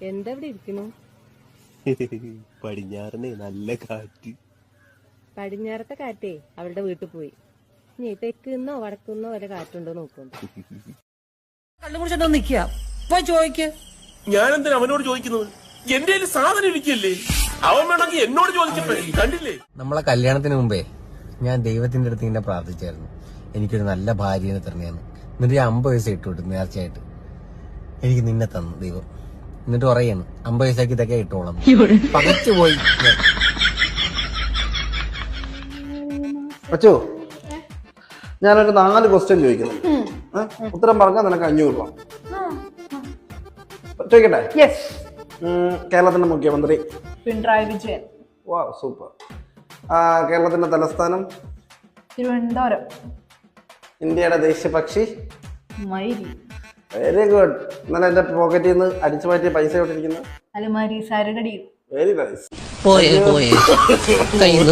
എന്താ ഇവിടെ ഇരിക്കുന്നു? പടിഞ്ഞാറനെ നല്ല കാറ്റ്. പടിഞ്ഞാറത്തെ കാറ്റേ അവളുടെ വീട്ടിൽ പോയി. ഇനി തെക്കുന്നോ വടക്കുന്നോ വല്ല കാറ്റുണ്ടോ നോക്കുന്നു. കള്ളുകുടിച്ചോ നിക്കുക പോയി ചോദിക്ക്. ഞാനെന്തിനാ അവനോട് ചോദിക്കുന്നത്? എന്റെ സാധനം ഇരിക്കല്ലേ, അവൻ വേണമെങ്കിൽ എന്നോട് ചോദിച്ചപ്പോ കണ്ടില്ലേ. നമ്മളെ കല്യാണത്തിന് മുമ്പേ ഞാൻ ദൈവത്തിന്റെ അടുത്ത് ഇങ്ങനെ പ്രാർത്ഥിച്ചായിരുന്നു, എനിക്കൊരു നല്ല ഭാര്യനെ തരണേന്ന്. എന്നിട്ട് ഞാൻ 50 പൈസ ഇട്ടുവിട്ടു നേർച്ചയായിട്ട്. എനിക്ക് നിന്നെ തന്നു ദൈവം. എന്നിട്ട് പറയാണ് 50 പൈസക്ക് ഇതൊക്കെ ഇട്ടോളാം. പകച്ചു പോയി. അച്ചോ, ഞാനൊരു 4 ക്വസ്റ്റ്യൻ ചോദിക്കുന്നു. ഉത്തരം പറഞ്ഞാൽ നിനക്ക് 500 രൂപ. ചോദിക്കട്ടെ? കേരളത്തിന്റെ മുഖ്യമന്ത്രി പിണറായി വിജയൻ. വാ, സൂപ്പർ. കേരളത്തിന്റെ തലസ്ഥാനം? തിരുവനന്തപുരം. ഇന്ത്യയുടെ ദേശീയ പക്ഷി? മയില്. Very good. ഇന്നലെ എന്റെ പോക്കറ്റിൽ നിന്ന് അടിച്ചു മാറ്റിയ പൈസ ഇട്ടിരിക്കുന്നു. അലമാരി സരകടി. Very nice. പോയേ പോയേ കയ്യിൽ